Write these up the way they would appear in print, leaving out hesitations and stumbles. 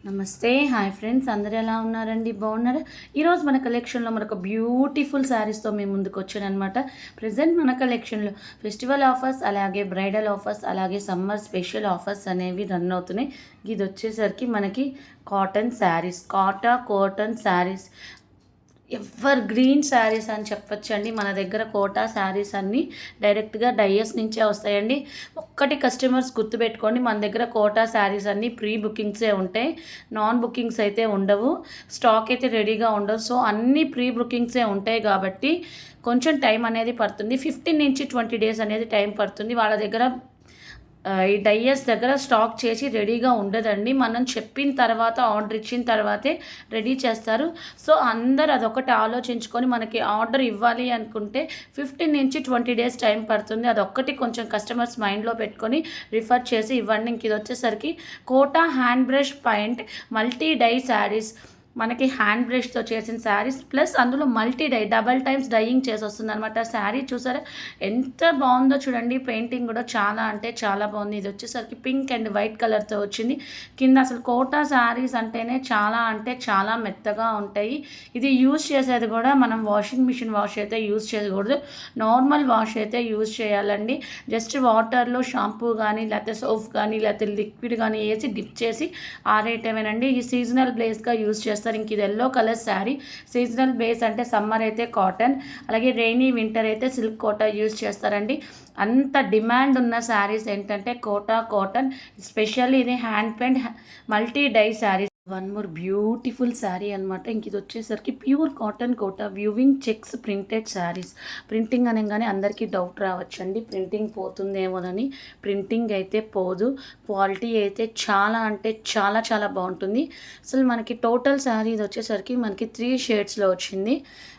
నమస్తే hi friends, అందరూ ఎలా ఉన్నారండి? బాగున్నారా? ఈరోజు మన కలెక్షన్లో మనకు బ్యూటిఫుల్ శారీస్తో మేము ముందుకు వచ్చానమాట. ప్రజెంట్ మన కలెక్షన్లో ఫెస్టివల్ ఆఫర్స్, అలాగే బ్రైడల్ ఆఫర్స్, అలాగే సమ్మర్ స్పెషల్ ఆఫర్స్ అనేవి రన్ అవుతున్నాయి. ఇది వచ్చేసరికి మనకి cotton saris, cotton saris, ever green saris అని చెప్పొచ్చండి. మన దగ్గర కోటా శారీస్ అన్నీ డైరెక్ట్గా డైయస్ నుంచే వస్తాయండి. ఒక్కటి కస్టమర్స్ గుర్తుపెట్టుకోండి, మన దగ్గర కోటా శారీస్ అన్నీ ప్రీ బుకింగ్సే ఉంటాయి, నాన్ బుకింగ్స్ అయితే ఉండవు. స్టాక్ అయితే రెడీగా ఉండవు. సో అన్నీ ప్రీ బుకింగ్సే ఉంటాయి కాబట్టి కొంచెం టైం అనేది పడుతుంది. 15 నుంచి 20 డేస్ అనేది టైం పడుతుంది. వాళ్ళ దగ్గర ఈ డైయర్స్ దగ్గర స్టాక్ చేసి రెడీగా ఉండదండి. మనం చెప్పిన తర్వాత, ఆర్డర్ ఇచ్చిన తర్వాతే రెడీ చేస్తారు. సో అందరు అదొకటి ఆలోచించుకొని మనకి ఆర్డర్ ఇవ్వాలి అనుకుంటే 15 నుంచి 20 డేస్ టైం పడుతుంది. అదొక్కటి కొంచెం కస్టమర్స్ మైండ్లో పెట్టుకొని రిఫర్ చేసి ఇవ్వండి. ఇంక ఇది వచ్చేసరికి Kota hand brush point multi dye saris, మనకి హ్యాండ్ బ్రష్తో చేసిన శారీస్ ప్లస్ అందులో multi dye, double times dyeing చేసి వస్తుంది అనమాట. శారీ చూసారా ఎంత బాగుందో చూడండి. పెయింటింగ్ కూడా చాలా అంటే చాలా బాగుంది. ఇది వచ్చేసరికి పింక్ అండ్ వైట్ కలర్తో వచ్చింది. కింద అసలు కోటా శారీస్ అంటేనే చాలా అంటే చాలా మెత్తగా ఉంటాయి. ఇది యూజ్ చేసేది కూడా మనం వాషింగ్ మిషన్ వాష్ అయితే యూజ్ చేయకూడదు, నార్మల్ వాష్ అయితే యూజ్ చేయాలండి. జస్ట్ వాటర్లో షాంపూ కానీ లేకపోతే సోప్ కానీ లేకపోతే లిక్విడ్ కానీ వేసి డిప్ చేసి ఆరేయటమేనండి. ఈ సీజనల్ బ్లేస్గా యూజ్ చేస్తారు. ఇంక ఇది yellow colour sari. Seasonal base అంటే సమ్మర్ అయితే కాటన్, అలాగే రెయినీ వింటర్ అయితే సిల్క్ కోటా యూజ్ చేస్తారండి. అంత డిమాండ్ ఉన్న శారీస్ ఏంటంటే కోటా కాటన్, స్పెషల్లీ ఇది hand paint multi dye saris. One more beautiful sari అనమాట. ఇంక ఇది వచ్చేసరికి pure cotton Kota weaving checks printed saris. Printing అనగానే అందరికీ డౌట్ రావచ్చండి, ప్రింటింగ్ పోతుందేమోనని. ప్రింటింగ్ అయితే పోదు, క్వాలిటీ అయితే చాలా అంటే చాలా చాలా బాగుంటుంది. అసలు మనకి టోటల్ శారీ ఇది వచ్చేసరికి మనకి 3 షేడ్స్లో వచ్చింది.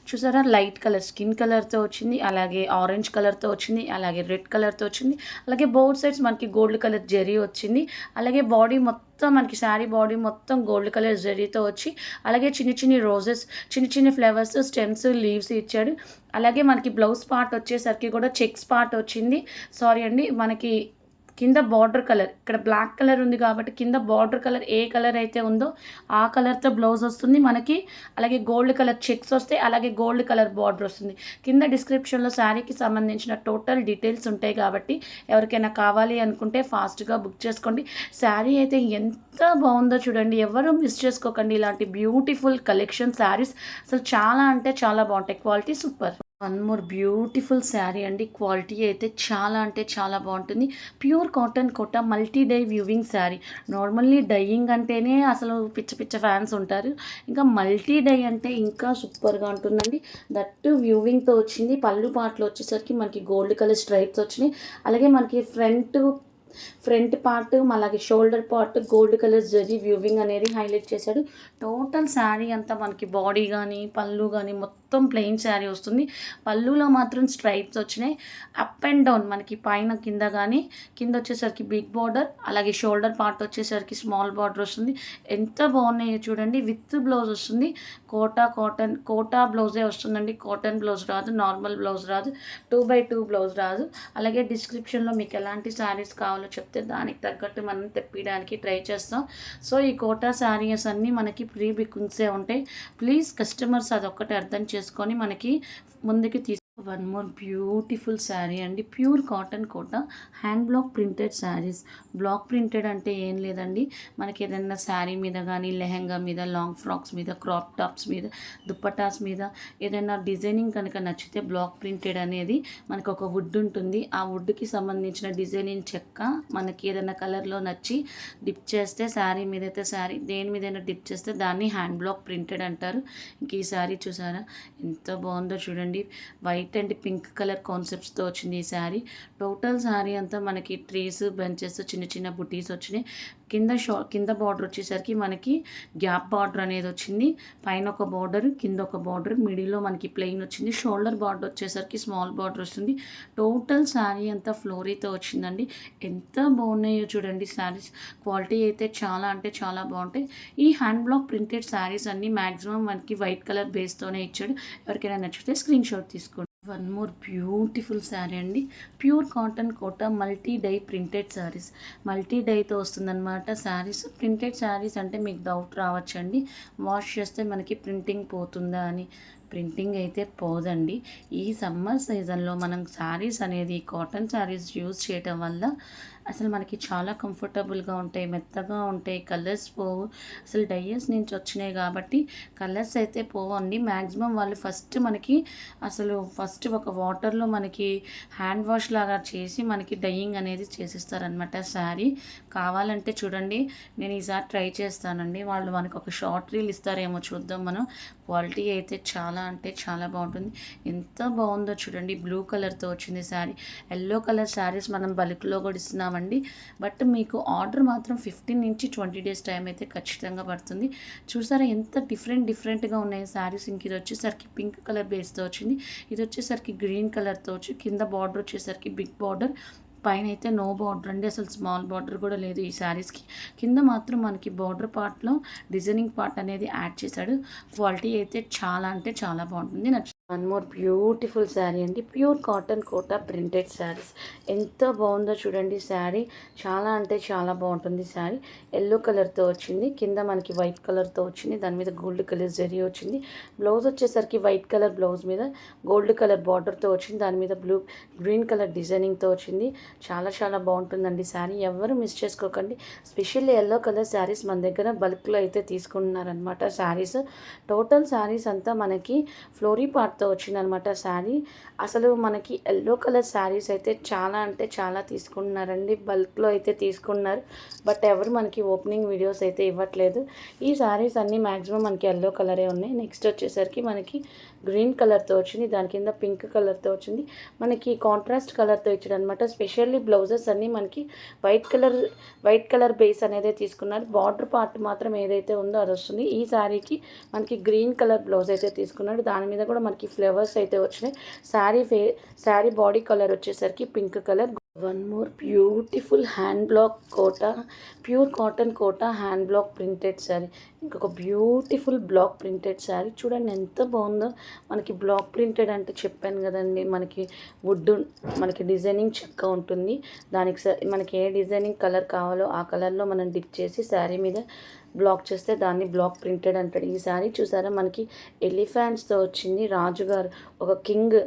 చూసారా, లైట్ కలర్ స్కిన్ కలర్తో వచ్చింది, అలాగే ఆరెంజ్ కలర్తో వచ్చింది, అలాగే రెడ్ కలర్తో వచ్చింది, అలాగే బోత్ సైడ్స్ మనకి గోల్డ్ కలర్ జరీ వచ్చింది. అలాగే బాడీ మొత్తం మనకి శారీ బాడీ మొత్తం గోల్డ్ కలర్ జరీతో వచ్చి, అలాగే చిన్న చిన్న రోజెస్, చిన్న చిన్న ఫ్లవర్స్, స్టెమ్స్, లీవ్స్ ఇచ్చాడు. అలాగే మనకి బ్లౌజ్ పార్ట్ వచ్చేసరికి కూడా చెక్స్ పార్ట్ వచ్చింది. సారీ అండి, మనకి కింద బార్డర్ కలర్, ఇక్కడ బ్లాక్ కలర్ ఉంది కాబట్టి కింద బార్డర్ కలర్ ఏ కలర్ అయితే ఉందో ఆ కలర్తో బ్లౌజ్ వస్తుంది మనకి. అలాగే గోల్డ్ కలర్ చెక్స్ వస్తాయి, అలాగే గోల్డ్ కలర్ బార్డర్ వస్తుంది. కింద డిస్క్రిప్షన్లో శారీకి సంబంధించిన టోటల్ డీటెయిల్స్ ఉంటాయి కాబట్టి ఎవరికైనా కావాలి అనుకుంటే ఫాస్ట్గా బుక్ చేసుకోండి. శారీ అయితే ఎంత బాగుందో చూడండి, ఎవరు మిస్ చేసుకోకండి. ఇలాంటి బ్యూటిఫుల్ కలెక్షన్ శారీస్ అసలు చాలా అంటే చాలా బాగుంటాయి, quality super. One more beautiful sari అండి. క్వాలిటీ అయితే చాలా అంటే చాలా బాగుంటుంది. Pure cotton Kota multi dye weaving sari. Normally dyeing అంటేనే అసలు పిచ్చ పిచ్చ ఫ్యాన్స్ ఉంటారు, ఇంకా మల్టీ డై అంటే ఇంకా సూపర్గా ఉంటుందండి. దట్టు వ్యూవింగ్తో వచ్చింది. పళ్ళు పాటలు వచ్చేసరికి మనకి గోల్డ్ కలర్ స్ట్రైప్స్ వచ్చినాయి. అలాగే మనకి ఫ్రంట్ పార్ట్, అలాగే shoulder part gold colour zari viewing అనేది హైలైట్ చేశాడు. టోటల్ శారీ అంతా మనకి బాడీ కానీ పళ్ళు కానీ మొత్తం ప్లెయిన్ శారీ వస్తుంది. పళ్ళులో మాత్రం స్ట్రైప్స్ వచ్చినాయి. అప్ అండ్ డౌన్ మనకి పైన కింద కానీ, కింద వచ్చేసరికి బిగ్ బార్డర్, అలాగే షోల్డర్ పార్ట్ వచ్చేసరికి స్మాల్ బార్డర్ వస్తుంది. ఎంత బాగున్నాయో చూడండి. విత్ బ్లౌజ్ వస్తుంది. కోటా బ్లౌజే వస్తుందండి. కాటన్ బ్లౌజ్ రాదు, నార్మల్ బ్లౌజ్ రాదు, 2x2 బ్లౌజ్ రాదు. అలాగే డిస్క్రిప్షన్లో మీకు ఎలాంటి శారీస్ కావాలో చెప్తే దానికి తగ్గట్టు మనం తెప్పించడానికి ట్రై చేస్తాం. సో ఈ కోటా శారీస్ అన్నీ మనకి ప్రీ బుకింగ్సే ఉంటాయి. ప్లీజ్ కస్టమర్స్ అదొక్కటి అర్థం చేసుకొని మనకి ముందుకి వన్ మోర్ బ్యూటిఫుల్ శారీ అండి. Pure cotton Kota hand block printed saris. Block printed అంటే ఏం లేదండి, మనకి ఏదైనా శారీ మీద కానీ, లెహెంగా మీద, లాంగ్ ఫ్రాక్స్ మీద, క్రాప్ టాప్స్ మీద, దుప్పటాస్ మీద ఏదైనా డిజైనింగ్ కనుక నచ్చితే బ్లాక్ ప్రింటెడ్ అనేది మనకు ఒక వుడ్ ఉంటుంది. ఆ వుడ్కి సంబంధించిన డిజైనింగ్ చెక్క మనకి ఏదైనా కలర్లో నచ్చి డిప్ చేస్తే, శారీ మీద అయితే శారీ, దేని మీదైనా డిప్ చేస్తే దాన్ని హ్యాండ్ బ్లాక్ ప్రింటెడ్ అంటారు. ఇంక ఈ శారీ చూసారా ఎంత బాగుందో చూడండి. వైట్ అండ్ పింక్ కలర్ కాన్సెప్ట్స్తో వచ్చింది ఈ శారీ. టోటల్ శారీ అంతా మనకి ట్రీస్, బెంచెస్, చిన్న చిన్న బుటీస్ వచ్చినాయి. కింద బార్డర్ వచ్చేసరికి మనకి గ్యాప్ బార్డర్ అనేది వచ్చింది. పైన ఒక బార్డర్, కింద ఒక బార్డర్, మిడిల్లో మనకి ప్లెయిన్ వచ్చింది. షోల్డర్ బార్డర్ వచ్చేసరికి స్మాల్ బార్డర్ వస్తుంది. టోటల్ శారీ అంతా ఫ్లోరీతో వచ్చిందండి. ఎంత బాగున్నాయో చూడండి శారీస్. క్వాలిటీ అయితే చాలా అంటే చాలా బాగుంటాయి. ఈ హ్యాండ్ బ్లాక్ ప్రింటెడ్ శారీస్ అన్నీ మ్యాక్సిమం మనకి వైట్ కలర్ బేస్తోనే ఇచ్చాడు. ఎవరికైనా నచ్చితే స్క్రీన్ షాట్ తీసుకోండి. వన్ మోర్ బ్యూటిఫుల్ శారీ అండి. Pure cotton Kota multi dye printed saris. Multi డైతో వస్తుందన్నమాట శారీస్. ప్రింటెడ్ శారీస్ అంటే మీకు డౌట్ రావచ్చండి, వాష్ చేస్తే మనకి ప్రింటింగ్ పోతుందా అని. ప్రింటింగ్ అయితే పోదండి. ఈ సమ్మర్ సీజన్లో మనం శారీస్ అనేది కాటన్ శారీస్ యూజ్ చేయడం వల్ల అసలు మనకి చాలా కంఫర్టబుల్గా ఉంటాయి, మెత్తగా ఉంటాయి, కలర్స్ పోవు. అసలు డైయర్స్ నుంచి వచ్చినాయి కాబట్టి కలర్స్ అయితే పోవండి. మ్యాక్సిమం వాళ్ళు ఫస్ట్ ఒక వాటర్లో మనకి హ్యాండ్ వాష్ లాగా చేసి మనకి డైయింగ్ అనేది చేసిస్తారనమాట శారీ. కావాలంటే చూడండి, నేను ఈసారి ట్రై చేస్తానండి. వాళ్ళు మనకు ఒక షార్ట్ రీల్ ఇస్తారేమో, చూద్దాం మనం. క్వాలిటీ అయితే చాలా అంటే చాలా బాగుంటుంది. ఎంత బాగుందో చూడండి. బ్లూ కలర్తో వచ్చింది శారీ. ఎల్లో కలర్ శారీస్ మనం బల్క్లో కూడా ఇస్తున్నామండి. బట్ మీకు ఆర్డర్ మాత్రం 15 నుంచి 20 డేస్ టైం అయితే ఖచ్చితంగా పడుతుంది. చూసారా ఎంత డిఫరెంట్గా ఉన్నాయి శారీస్. ఇంక ఇది వచ్చేసరికి పింక్ కలర్ బేస్తో వచ్చింది. ఇది వచ్చేసరికి గ్రీన్ కలర్తో వచ్చి కింద బార్డర్ వచ్చేసరికి బిగ్ బార్డర్, పైన అయితే నో బార్డర్ అండి, అసలు స్మాల్ బార్డర్ కూడా లేదు ఈ శారీస్కి. కింద మాత్రం మనకి బార్డర్ పార్ట్లో డిజైనింగ్ పార్ట్ అనేది యాడ్ చేశాడు. క్వాలిటీ అయితే చాలా అంటే చాలా బాగుంటుంది. వన్ మోర్ బ్యూటిఫుల్ శారీ అండి. Pure cotton Kota printed saris. ఎంత బాగుందో చూడండి శారీ. చాలా అంటే చాలా బాగుంటుంది శారీ. ఎల్లో కలర్తో వచ్చింది, కింద మనకి వైట్ కలర్తో వచ్చింది, దాని మీద గోల్డ్ కలర్ జరీ వచ్చింది. బ్లౌజ్ వచ్చేసరికి వైట్ కలర్ బ్లౌజ్ మీద గోల్డ్ కలర్ బార్డర్తో వచ్చింది, దాని మీద గ్రీన్ కలర్ డిజైనింగ్తో వచ్చింది. చాలా చాలా బాగుంటుందండి శారీ. ఎవరు మిస్ చేసుకోకండి. స్పెషల్లీ ఎల్లో కలర్ శారీస్ మన దగ్గర బల్క్లో అయితే తీసుకుంటున్నారనమాట శారీస్. టోటల్ శారీస్ అంతా మనకి ఫ్లోరీ పార్ట్తో వచ్చిందనమాట శారీ. అసలు మనకి ఎల్లో కలర్ శారీస్ అయితే చాలా అంటే చాలా తీసుకుంటున్నారండి, బల్క్లో అయితే తీసుకున్నారు. బట్ ఎవరు మనకి ఓపెనింగ్ వీడియోస్ అయితే ఇవ్వట్లేదు. ఈ శారీస్ అన్నీ మ్యాక్సిమం మనకి ఎల్లో కలరే ఉన్నాయి. నెక్స్ట్ వచ్చేసరికి మనకి గ్రీన్ కలర్తో వచ్చింది, దాని కింద పింక్ కలర్తో వచ్చింది, మనకి కాంట్రాస్ట్ కలర్తో ఇచ్చాడు అనమాట. స్పెషల్లీ బ్లౌజెస్ అన్నీ మనకి వైట్ కలర్ బేస్ అనేది తీసుకున్నారు. బార్డర్ పార్ట్ మాత్రం ఏదైతే ఉందో అది వస్తుంది. ఈ శారీకి మనకి గ్రీన్ కలర్ బ్లౌజ్ అయితే తీసుకున్నాడు, దాని మీద కూడా మనకి ఫ్లవర్స్ అయితే వచ్చినాయి. శారీ బాడీ కలర్ వచ్చేసరికి pink colour. One more beautiful hand block Kota, pure cotton Kota hand block printed sari. ఇంకొక బ్యూటిఫుల్ బ్లాక్ ప్రింటెడ్ శారీ. చూడండి ఎంత బాగుందో. మనకి బ్లాక్ ప్రింటెడ్ అంటే చెప్పాను కదండి, మనకి వుడ్, మనకి డిజైనింగ్ చెక్క ఉంటుంది. మనకి ఏ డిజైనింగ్ కలర్ కావాలో ఆ కలర్లో మనం డిప్ చేసి శారీ మీద బ్లాక్ చేస్తే దాన్ని బ్లాక్ ప్రింటెడ్ అంటాడు. ఈ శారీ చూసారా, మనకి ఎలిఫెంట్స్తో వచ్చింది. రాజుగారు ఒక కింగ్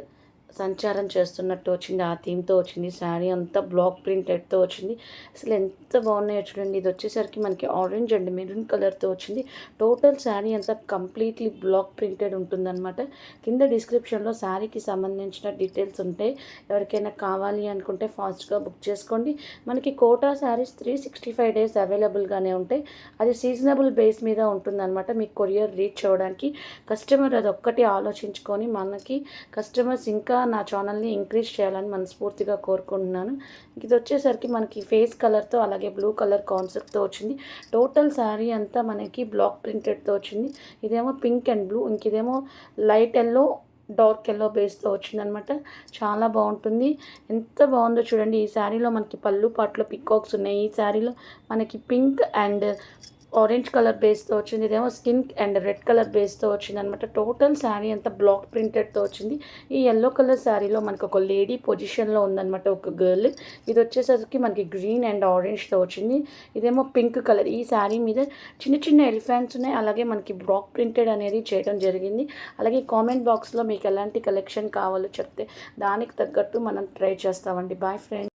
సంచారం చేస్తున్నట్టు వచ్చింది, ఆ థీమ్తో వచ్చింది. శారీ అంతా బ్లాక్ ప్రింటెడ్తో వచ్చింది. అసలు ఎంత బాగున్నాయో చూడండి. ఇది వచ్చేసరికి మనకి ఆరెంజ్ అండ్ మెరూన్ కలర్తో వచ్చింది. టోటల్ శారీ అంతా కంప్లీట్లీ బ్లాక్ ప్రింటెడ్ ఉంటుందన్నమాట. కింద డిస్క్రిప్షన్లో శారీకి సంబంధించిన డీటెయిల్స్ ఉంటాయి. ఎవరికైనా కావాలి అనుకుంటే ఫాస్ట్గా బుక్ చేసుకోండి. మనకి కోటా శారీస్ 365 డేస్ అవైలబుల్గానే ఉంటాయి. అది సీజనబుల్ బేస్ మీద ఉంటుందన్నమాట. మీకు కొరియర్ రీచ్ అవ్వడానికి కస్టమర్ అది ఒక్కటి ఆలోచించుకొని, మనకి కస్టమర్స్ ఇంకా నా ఛానల్ని ఇంక్రీజ్ చేయాలని మనస్ఫూర్తిగా కోరుకుంటున్నాను. ఇది వచ్చేసరికి మనకి ఫేస్ కలర్తో అలాగే బ్లూ కలర్ కాన్సెప్ట్తో వచ్చింది. టోటల్ శారీ అంతా మనకి బ్లాక్ ప్రింటెడ్తో వచ్చింది. ఇదేమో పింక్ అండ్ బ్లూ, ఇంకేదేమో లైట్ ఎల్లో డార్క్ ఎల్లో బేస్తో వచ్చిందనమాట. చాలా బాగుంటుంది. ఎంత బాగుందో చూడండి. ఈ శారీలో మనకి పళ్ళు పాటలో పికాక్స్ ఉన్నాయి. ఈ శారీలో మనకి పింక్ అండ్ ఆరెంజ్ కలర్ బేస్తో వచ్చింది. ఇదేమో స్కిన్ అండ్ రెడ్ కలర్ బేస్తో వచ్చింది అనమాట. టోటల్ శారీ అంతా బ్లాక్ ప్రింటెడ్తో వచ్చింది. ఈ ఎల్లో కలర్ శారీలో మనకు ఒక లేడీ పొజిషన్లో ఉందన్నమాట, ఒక గర్ల్. ఇది వచ్చేసరికి మనకి గ్రీన్ అండ్ ఆరెంజ్తో వచ్చింది. ఇదేమో పింక్ కలర్. ఈ శారీ మీద చిన్న చిన్న ఎలిఫెంట్స్ ఉన్నాయి. అలాగే మనకి బ్లాక్ ప్రింటెడ్ అనేది చేయడం జరిగింది. అలాగే కామెంట్ బాక్స్లో మీకు ఎలాంటి కలెక్షన్ కావాలో చెప్తే దానికి తగ్గట్టు మనం ట్రై చేస్తామండి. Boy friends.